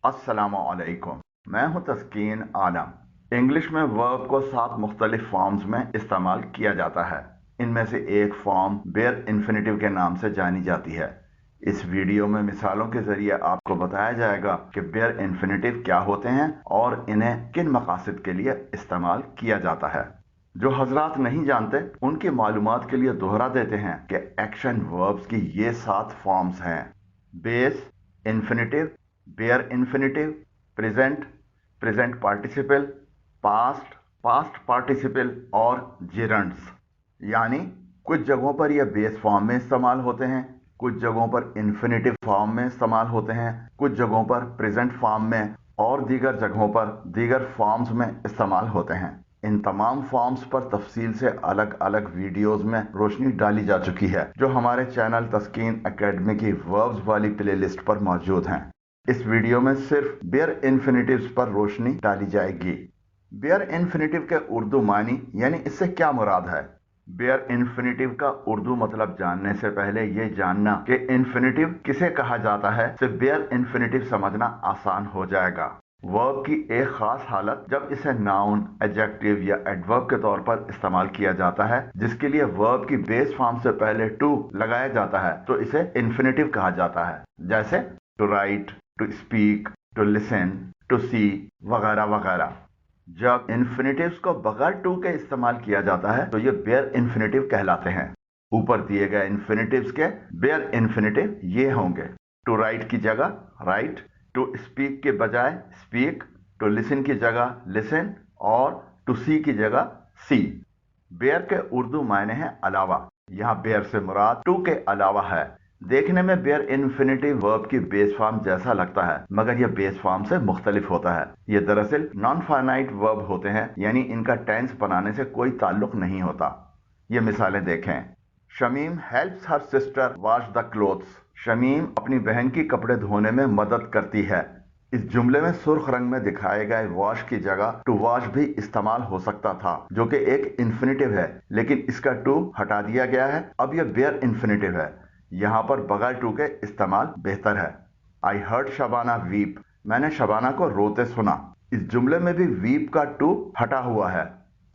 अस्सलामुअलैकुम। मैं हूं तस्कीन आलम। इंग्लिश में वर्ब को 7 मुख्तलिफ फॉर्म्स में इस्तेमाल किया जाता है। इनमें से एक फॉर्म बेयर इन्फिनेटिव के नाम से जानी जाती है। इस वीडियो में मिसालों के जरिए आपको बताया जाएगा कि बेयर इन्फिनेटिव क्या होते हैं और इन्हें किन मकासद के लिए इस्तेमाल किया जाता है। जो हजरात नहीं जानते उनकी मालूमात के लिए दोहरा देते हैं कि एक्शन वर्ब्स की ये 7 फॉर्म्स हैं: base, infinitive, bare infinitive, present, present participle, past, past participle और जिरंड्स। यानी कुछ जगहों पर यह बेस फॉर्म में इस्तेमाल होते हैं, कुछ जगहों पर इन्फिनेटिव फॉर्म में इस्तेमाल होते हैं, कुछ जगहों पर प्रेजेंट फॉर्म में और दीगर जगहों पर दीगर फॉर्म्स में इस्तेमाल होते हैं। इन तमाम फॉर्म्स पर तफसील से अलग अलग वीडियोस में रोशनी डाली जा चुकी है, जो हमारे चैनल तस्कीन एकेडमी की वर्ब्स वाली प्लेलिस्ट पर मौजूद हैं। इस वीडियो में सिर्फ बेयर इन्फिनेटिव्स पर रोशनी डाली जाएगी। बेयर इन्फिनेटिव के उर्दू मानी यानी इससे क्या मुराद है। बेयर इन्फिनेटिव का उर्दू मतलब जानने से पहले ये जानना कि इन्फिनेटिव किसे कहा जाता है से बेयर इन्फिनेटिव समझना आसान हो जाएगा। वर्ब की एक खास हालत जब इसे नाउन, एडजेक्टिव या एडवर्ब के तौर पर इस्तेमाल किया जाता है, जिसके लिए वर्ब की बेस फॉर्म से पहले टू लगाया जाता है, तो इसे इन्फिनेटिव कहा जाता है। जैसे to write, to speak, to listen, to see वगैरह वगैरह। जब इन्फिनेटिव्स को बगैर टू के इस्तेमाल किया जाता है तो ये बेयर इन्फिनेटिव कहलाते हैं। ऊपर दिए गए इन्फिनेटिव्स के बेयर इन्फिनेटिव ये होंगे: टू राइट की जगह राइट, टू स्पीक के बजाय स्पीक, टू लिसन की जगह लिसन और टू सी की जगह सी। बेयर के उर्दू मायने हैं अलावा। यहाँ बेयर से मुराद टू के अलावा है। देखने में बेयर इन्फिनेटिव वर्ब की बेस फॉर्म जैसा लगता है, मगर यह बेस फॉर्म से मुख्तलिफ होता है। ये दरअसल नॉन फाइनाइट वर्ब होते हैं, यानी इनका टेंस बनाने से कोई ताल्लुक नहीं होता। ये मिसालें देखें। Shamim helps her sister wash the clothes. Shamim अपनी बहन की कपड़े धोने में मदद करती है। इस जुमले में सुर्ख रंग में दिखाए गए वॉश की जगह टू वॉश भी इस्तेमाल हो सकता था, जो कि एक इन्फिनेटिव है, लेकिन इसका टू हटा दिया गया है। अब यह बेयर इन्फिनेटिव है। यहाँ पर बगैर टू के इस्तेमाल बेहतर है। I heard Shabana weep. मैंने शबाना को रोते सुना। इस जुमले में भी वीप का टू हटा हुआ है।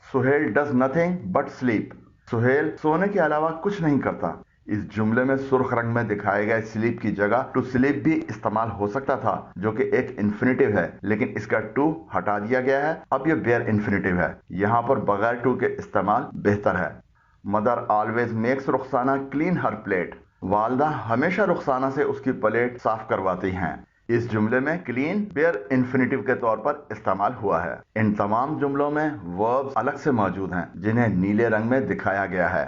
Suhail does nothing but sleep. Suhail सोने के अलावा कुछ नहीं करता। इस जुमले में सुर्ख रंग में दिखाए गए स्लीप की जगह टू स्लीप भी इस्तेमाल हो सकता था, जो कि एक इन्फिनेटिव है, लेकिन इसका टू हटा दिया गया है। अब यह बेयर इन्फिनेटिव है। यहाँ पर बगैर टू के इस्तेमाल बेहतर है। Mother always makes Rukhsana clean her plate. वालदा हमेशा रुखसाना से उसकी प्लेट साफ करवाती हैं। इस जुमले में क्लीन बेयर इन्फिनेटिव के तौर पर इस्तेमाल हुआ है। इन तमाम जुमलों में वर्ब्स अलग से मौजूद हैं, जिन्हें नीले रंग में दिखाया गया है।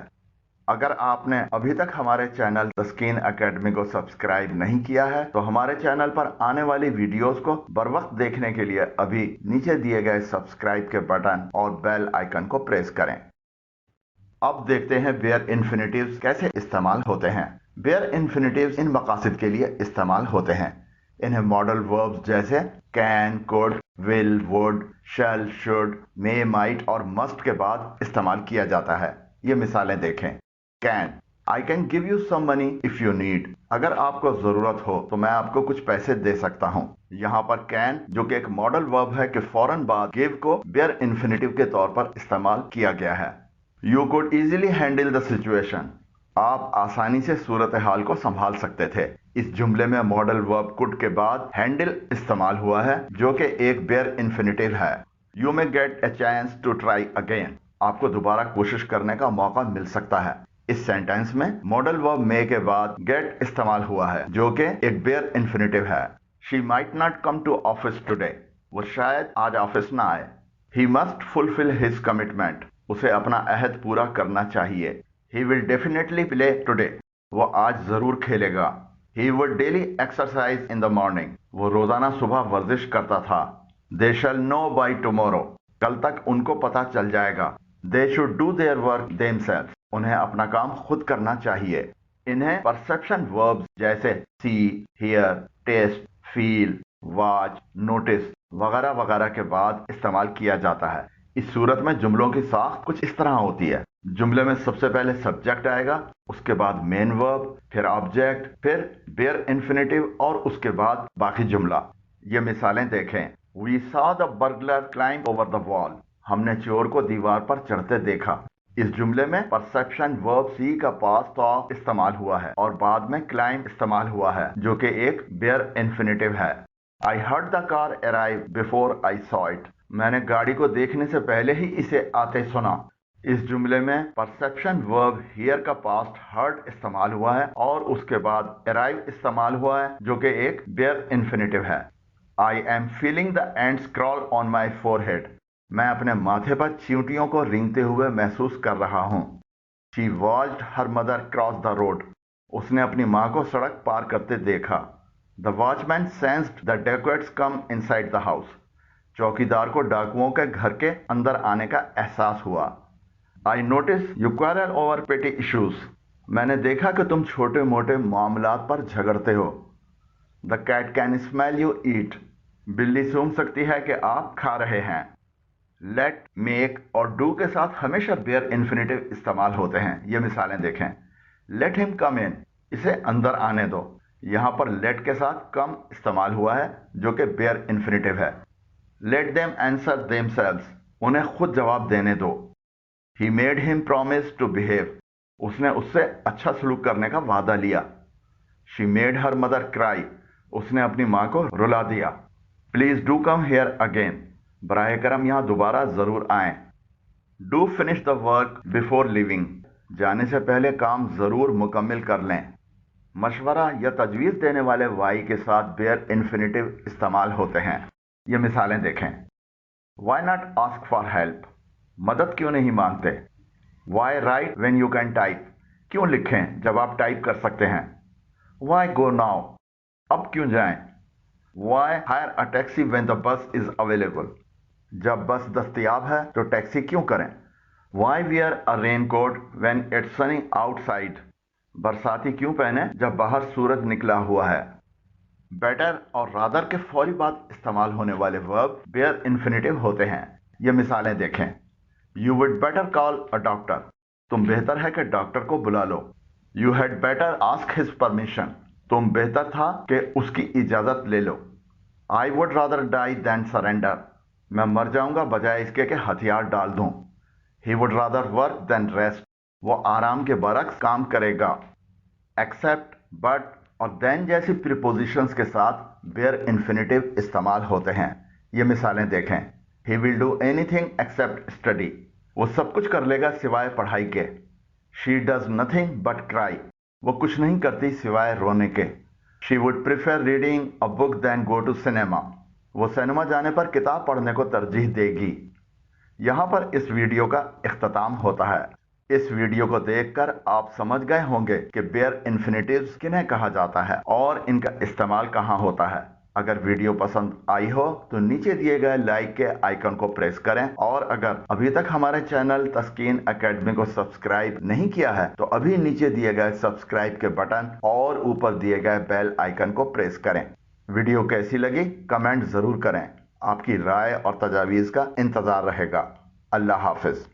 अगर आपने अभी तक हमारे चैनल तस्कीन एकेडमी को सब्सक्राइब नहीं किया है तो हमारे चैनल पर आने वाली वीडियोस को बर वक्त देखने के लिए अभी नीचे दिए गए सब्सक्राइब के बटन और बेल आइकन को प्रेस करें। अब देखते हैं बेयर इन्फिनेटिव्स कैसे इस्तेमाल होते हैं। बेयर इन्फिनेटिव्स इन मकासद के लिए इस्तेमाल होते हैं। इन्हें मॉडल वर्ब्स जैसे can, could, will, would, shall, should, may, might और मस्ट के बाद इस्तेमाल किया जाता है। ये मिसालें देखें। Can, I can give you some money if you need. अगर आपको जरूरत हो तो मैं आपको कुछ पैसे दे सकता हूँ। यहाँ पर कैन, जो कि एक मॉडल वर्ब है, के फौरन बाद गिव को बेयर इन्फिनेटिव के तौर पर इस्तेमाल किया गया है। You could easily handle the situation. आप आसानी से सूरत हाल को संभाल सकते थे। इस जुमले में मॉडल वर्ब कुड के बाद हैंडल इस्तेमाल हुआ है, जो कि एक बेयर इन्फिनेटिव है। You may get a chance to try again. आपको दोबारा कोशिश करने का मौका मिल सकता है। इस सेंटेंस में मॉडल वर्ब मे के बाद गेट इस्तेमाल हुआ है, जो कि एक बेयर इन्फिनेटिव है। She might not come to office today. वो शायद आज ऑफिस ना आए। He must fulfil his commitment. उसे अपना अहद पूरा करना चाहिए। He will definitely play today. वो आज जरूर खेलेगा। He would daily exercise in the morning. वो रोजाना सुबह वर्जिश करता था। They shall know by tomorrow. कल तक उनको पता चल जाएगा। They should do their work themselves. उन्हें अपना काम खुद करना चाहिए। इन्हें परसेप्शन वर्ब्स जैसे see, hear, taste, feel, watch, notice वगैरह वगैरह के बाद इस्तेमाल किया जाता है। इस सूरत में जुमलों की साख कुछ इस तरह होती है। जुमले में सबसे पहले सब्जेक्ट आएगा, उसके बाद मेन वर्ब, फिर ऑब्जेक्ट, फिर बेयर इन्फिनेटिव और उसके बाद बाकी जुमला। ये मिसालें देखें। We saw the burglar climb over the wall. हमने चोर को दीवार पर चढ़ते देखा। इस जुमले में परसेप्शन वर्ब सी का पास्ट ऑफ इस्तेमाल हुआ है और बाद में क्लाइंब इस्तेमाल हुआ है जो कि एक बेयर इन्फिनेटिव है। I heard the car arrive before I saw it. मैंने गाड़ी को देखने से पहले ही इसे आते सुना। इस जुमले में परसेप्शन वर्ब हियर का पास्ट हर्ड इस्तेमाल हुआ है और उसके बाद अराइव इस्तेमाल हुआ है जो कि एक बेयर इन्फिनेटिव है। I am feeling the ants crawl on my forehead. मैं अपने माथे पर चींटियों को रेंगते हुए महसूस कर रहा हूँ। She watched her mother cross the road. उसने अपनी माँ को सड़क पार करते देखा। The watchman sensed the dacoits come inside the house. चौकीदार को डाकुओं के घर के अंदर आने का एहसास हुआ। I noticed you quarrel over petty issues. मैंने देखा कि तुम छोटे मोटे मामलात पर झगड़ते हो। The cat can smell you eat. बिल्ली सूंघ सकती है कि आप खा रहे हैं। Let, make और do के साथ हमेशा बेयर इन्फिनेटिव इस्तेमाल होते हैं। ये मिसालें देखें। Let him come in. इसे अंदर आने दो। यहाँ पर let के साथ come इस्तेमाल हुआ है जो कि बेयर इन्फिनेटिव है। Let them answer themselves. उन्हें खुद जवाब देने दो। He made him promise to behave. उसने उससे अच्छा सलूक करने का वादा लिया। She made her mother cry. उसने अपनी माँ को रुला दिया। Please do come here again. बराए करम यहाँ दोबारा जरूर आएं। Do finish the work before leaving. जाने से पहले काम जरूर मुकम्मिल कर लें। मशवरा या तजवीज़ देने वाले वाई के साथ बेयर इन्फिनेटिव इस्तेमाल होते हैं। ये मिसालें देखें। Why not ask for help? मदद क्यों नहीं मांगते? Why write when you can type? क्यों लिखें जब आप टाइप कर सकते हैं? Why go now? अब क्यों जाएं? Why hire a taxi when the bus is available? जब बस दस्तयाब है तो टैक्सी क्यों करें? Why wear a raincoat when it's sunny outside? बरसाती क्यों पहने जब बाहर सूरज निकला हुआ है? बेटर और रादर के फौरी बाद इस्तेमाल होने वाले वर्ब बेयर इन्फिनेटिव होते हैं। ये मिसालें देखें। You would better call a doctor. तुम बेहतर है कि डॉक्टर को बुला लो। You had better ask his permission. तुम बेहतर था कि उसकी इजाज़त ले लो। I would rather die than surrender. मैं मर जाऊंगा बजाय इसके कि हथियार डाल दूं। He would rather work than rest. वो आराम के बरक्स काम करेगा। Except, but और then जैसी प्रीपोजिशंस के साथ बेयर इन्फिनेटिव इस्तेमाल होते हैं। ये मिसालें देखें। He will do anything except study. वो सब कुछ कर लेगा सिवाय पढ़ाई के। She does nothing but cry. वो कुछ नहीं करती सिवाय रोने के। She would prefer reading a book than go to cinema. वो सिनेमा जाने पर किताब पढ़ने को तरजीह देगी। यहाँ पर इस वीडियो का इख्तिताम होता है। इस वीडियो को देखकर आप समझ गए होंगे कि बेयर इन्फिनेटिव्स किन्हें कहा जाता है और इनका इस्तेमाल कहाँ होता है। अगर वीडियो पसंद आई हो तो नीचे दिए गए लाइक के आइकन को प्रेस करें और अगर अभी तक हमारे चैनल तस्कीन एकेडमी को सब्सक्राइब नहीं किया है तो अभी नीचे दिए गए सब्सक्राइब के बटन और ऊपर दिए गए बेल आइकन को प्रेस करें। वीडियो कैसी लगी कमेंट जरूर करें। आपकी राय और तजावीज़ का इंतजार रहेगा। अल्लाह हाफिज।